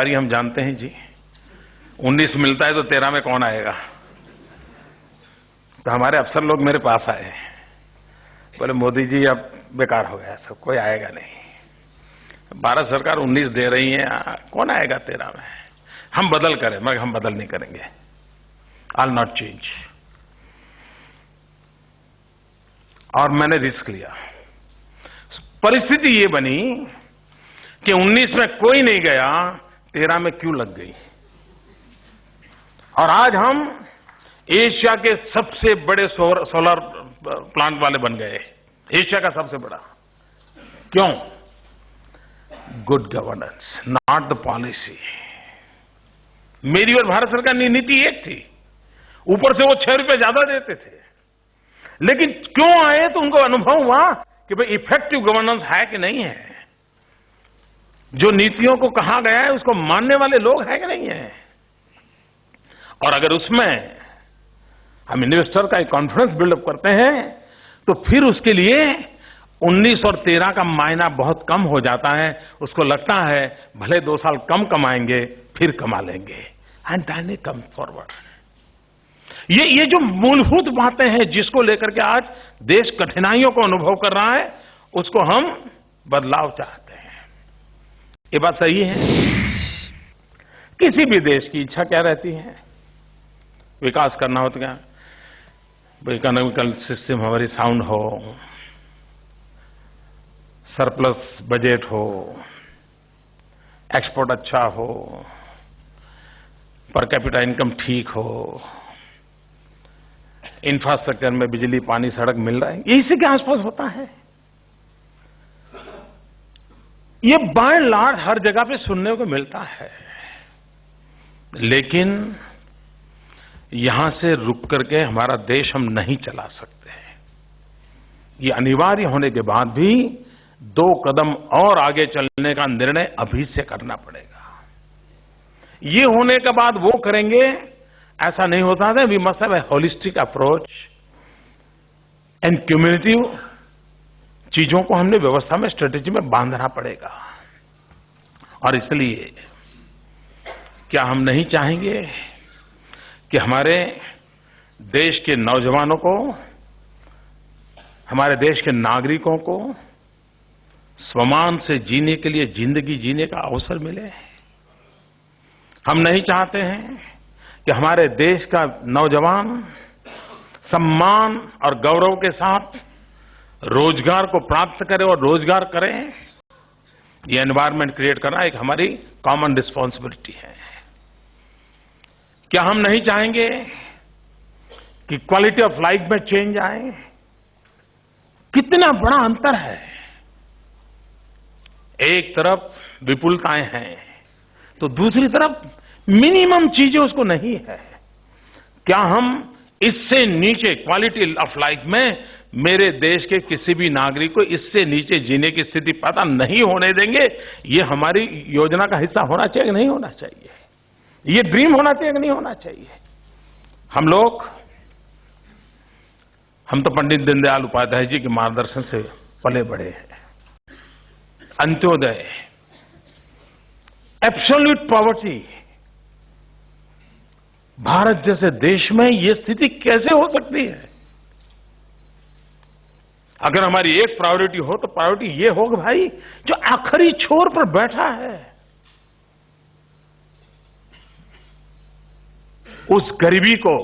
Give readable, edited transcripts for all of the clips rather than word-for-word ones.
व्यापारी हम जानते हैं जी, 19 मिलता है तो 13 में कौन आएगा। तो हमारे अफसर लोग मेरे पास आए, बोले मोदी जी अब बेकार हो गया सब, कोई आएगा नहीं, भारत सरकार 19 दे रही है, कौन आएगा 13 में, हम बदल करें। मगर हम बदल नहीं करेंगे, आई विल नॉट चेंज। और मैंने रिस्क लिया। परिस्थिति ये बनी कि 19 में कोई नहीं गया, 13 में क्यों लग गई। और आज हम एशिया के सबसे बड़े सोलर प्लांट वाले बन गए, एशिया का सबसे बड़ा। क्यों? Good governance, not the policy. मेरी और भारत सरकार की नीति एक थी, ऊपर से वो 6 रुपए ज्यादा देते थे, लेकिन क्यों आए तो उनको अनुभव हुआ कि भाई इफेक्टिव गवर्नेंस है कि नहीं है, जो नीतियों को कहा गया है उसको मानने वाले लोग हैं कि नहीं है। और अगर उसमें हम इन्वेस्टर का एक कॉन्फिडेंस बिल्डअप करते हैं तो फिर उसके लिए 19 और 13 का मायना बहुत कम हो जाता है। उसको लगता है भले 2 साल कम कमाएंगे फिर कमा लेंगे, and then it come forward. ये जो मूलभूत बातें हैं जिसको लेकर के आज देश कठिनाइयों को अनुभव कर रहा है, उसको हम बदलाव चाहते हैं। ये बात सही है। किसी भी देश की इच्छा क्या रहती है? विकास करना हो तो क्या, इकोनॉमिकल सिस्टम हमारी साउंड हो, सरप्लस बजट हो, एक्सपोर्ट अच्छा हो, पर कैपिटा इनकम ठीक हो, इंफ्रास्ट्रक्चर में बिजली पानी सड़क मिल रहा है, यही से क्या आसपास होता है। ये बाय एंड लार्ज हर जगह पे सुनने को मिलता है, लेकिन यहां से रुक करके हमारा देश हम नहीं चला सकते। ये अनिवार्य होने के बाद भी 2 कदम और आगे चलने का निर्णय अभी से करना पड़ेगा। ये होने के बाद वो करेंगे, ऐसा नहीं होता था। We must have a holistic approach and cumulative चीजों को हमने व्यवस्था में, स्ट्रेटेजी में बांधना पड़ेगा। और इसलिए क्या हम नहीं चाहेंगे कि हमारे देश के नौजवानों को, हमारे देश के नागरिकों को स्वमान से जीने के लिए जिंदगी जीने का अवसर मिले। हम नहीं चाहते हैं कि हमारे देश का नौजवान सम्मान और गौरव के साथ रोजगार को प्राप्त करे और रोजगार करे। ये एनवायरनमेंट क्रिएट करना एक हमारी कॉमन रिस्पॉन्सिबिलिटी है। क्या हम नहीं चाहेंगे कि क्वालिटी ऑफ लाइफ में चेंज आए? कितना बड़ा अंतर है। एक तरफ विपुलताएं हैं तो दूसरी तरफ मिनिमम चीजें उसको नहीं है। क्या हम इससे नीचे क्वालिटी ऑफ लाइफ में मेरे देश के किसी भी नागरिक को इससे नीचे जीने की स्थिति पैदा नहीं होने देंगे? ये हमारी योजना का हिस्सा होना चाहिए कि नहीं होना चाहिए? ये ड्रीम होना चाहिए कि नहीं होना चाहिए? हम तो पंडित दीनदयाल उपाध्याय जी के मार्गदर्शन से पले बढ़े हैं। अंत्योदय, एब्सोल्यूट पॉवर्टी, भारत जैसे देश में ये स्थिति कैसे हो सकती है? अगर हमारी एक प्रायोरिटी हो तो प्रायोरिटी ये हो कि भाई जो आखिरी छोर पर बैठा है उस गरीबी को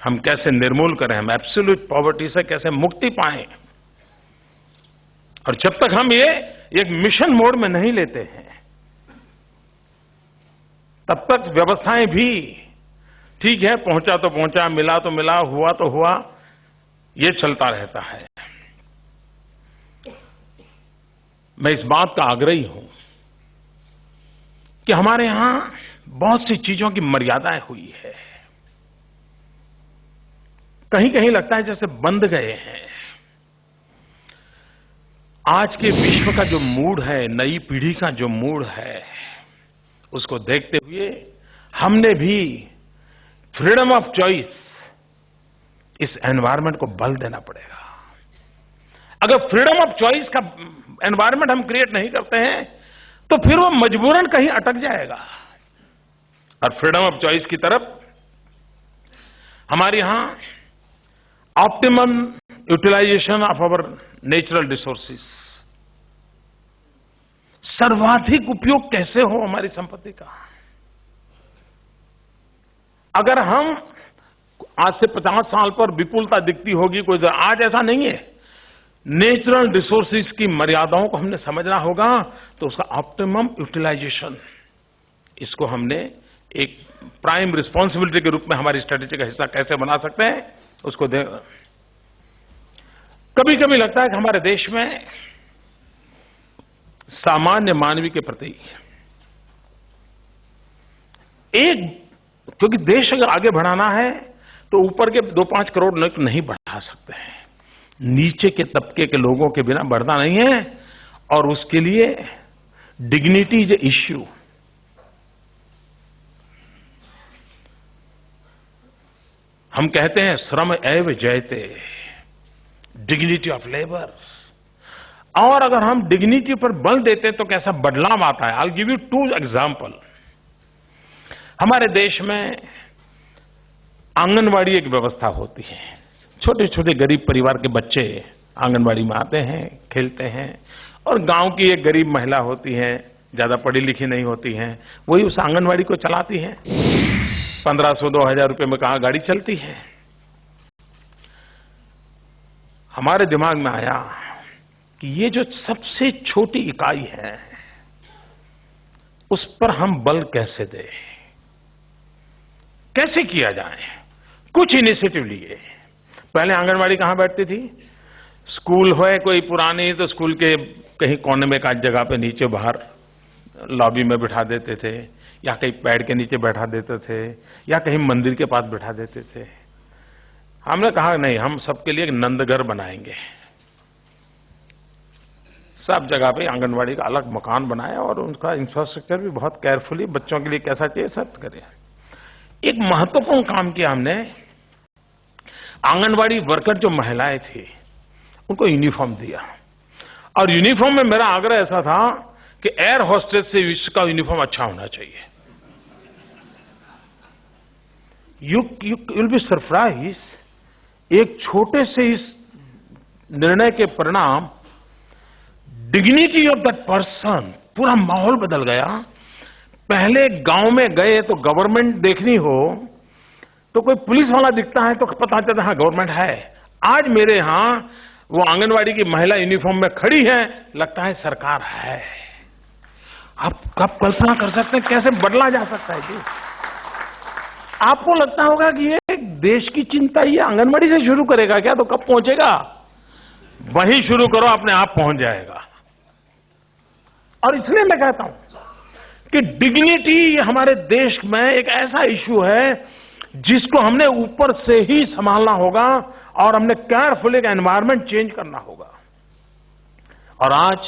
हम कैसे निर्मूल करें, हम एब्सोल्यूट पॉवर्टी से कैसे मुक्ति पाएं। और जब तक हम ये एक मिशन मोड में नहीं लेते हैं तब तक व्यवस्थाएं भी ठीक है, पहुंचा तो पहुंचा, मिला तो मिला, हुआ तो हुआ, ये चलता रहता है। मैं इस बात का आग्रही हूं कि हमारे यहां बहुत सी चीजों की मर्यादाएं हुई है। कहीं कहीं लगता है जैसे बंद गए हैं। आज के विश्व का जो मूड है, नई पीढ़ी का जो मूड है, उसको देखते हुए हमने भी फ्रीडम ऑफ चॉइस, इस एनवायरनमेंट को बल देना पड़ेगा। अगर फ्रीडम ऑफ चॉइस का एनवायरनमेंट हम क्रिएट नहीं करते हैं तो फिर वो मजबूरन कहीं अटक जाएगा। और फ्रीडम ऑफ चॉइस की तरफ हमारे यहां optimum utilisation of our natural resources, सर्वाधिक उपयोग कैसे हो हमारी संपत्ति का। अगर हम आज से 50 साल पर विपुलता दिखती होगी कोई, आज ऐसा नहीं है। नेचुरल रिसोर्सेज की मर्यादाओं को हमने समझना होगा, तो उसका ऑप्टिमम यूटिलाइजेशन, इसको हमने एक प्राइम रिस्पांसिबिलिटी के रूप में हमारी स्ट्रेटेजी का हिस्सा कैसे बना सकते हैं, उसको दे। कभी कभी लगता है कि हमारे देश में सामान्य मानवी के प्रति क्योंकि देश अगर आगे बढ़ाना है तो ऊपर के 2-5 करोड़ नहीं बढ़ा सकते हैं, नीचे के तबके के लोगों के बिना बढ़ना नहीं है। और उसके लिए डिग्निटी इज ए इश्यू। हम कहते हैं श्रम एव जयते, डिग्निटी ऑफ लेबर। और अगर हम डिग्निटी पर बल देते तो कैसा बदलाव आता है। I give you 2 example. हमारे देश में आंगनवाड़ी एक व्यवस्था होती है। छोटे छोटे गरीब परिवार के बच्चे आंगनवाड़ी में आते हैं, खेलते हैं, और गांव की एक गरीब महिला होती है, ज्यादा पढ़ी लिखी नहीं होती है, वही उस आंगनवाड़ी को चलाती है। 1500-2000 रुपए में कहां गाड़ी चलती है। हमारे दिमाग में आया कि ये जो सबसे छोटी इकाई है उस पर हम बल कैसे दें, कैसे किया जाए। कुछ इनिशिएटिव लिए। पहले आंगनवाड़ी कहां बैठती थी, स्कूल हो कोई पुरानी तो स्कूल के कहीं कोने में एक जगह पे नीचे बाहर लॉबी में बिठा देते थे, या कहीं पेड़ के नीचे बैठा देते थे, या कहीं मंदिर के पास बिठा देते थे। हमने कहा नहीं, हम सबके लिए एक नंदघर बनाएंगे। सब जगह पे आंगनवाड़ी का अलग मकान बनाया और उनका इंफ्रास्ट्रक्चर भी बहुत केयरफुली, बच्चों के लिए कैसा चाहिए सब करें। एक महत्वपूर्ण काम किया हमने। आंगनवाड़ी वर्कर जो महिलाएं थी उनको यूनिफॉर्म दिया, और यूनिफॉर्म में मेरा आग्रह ऐसा था कि एयर होस्टेस से इसका यूनिफॉर्म अच्छा होना चाहिए। यू विल बी सरप्राइज, एक छोटे से इस निर्णय के परिणाम डिग्निटी ऑफ दैट पर्सन, पूरा माहौल बदल गया। पहले गांव में गए तो गवर्नमेंट देखनी हो तो कोई पुलिस वाला दिखता है तो पता चलता है गवर्नमेंट है। आज मेरे यहां वो आंगनवाड़ी की महिला यूनिफॉर्म में खड़ी है, लगता है सरकार है। आप कब कल्पना कर सकते हैं कैसे बदला जा सकता है जी। आपको लगता होगा कि ये देश की चिंता ये आंगनवाड़ी से शुरू करेगा क्या, तो कब पहुंचेगा। वही शुरू करो, अपने आप पहुंच जाएगा। और इसलिए मैं कहता हूं कि डिग्निटी हमारे देश में एक ऐसा इश्यू है जिसको हमने ऊपर से ही संभालना होगा, और हमने केयरफुल एक एनवायरनमेंट चेंज करना होगा। और आज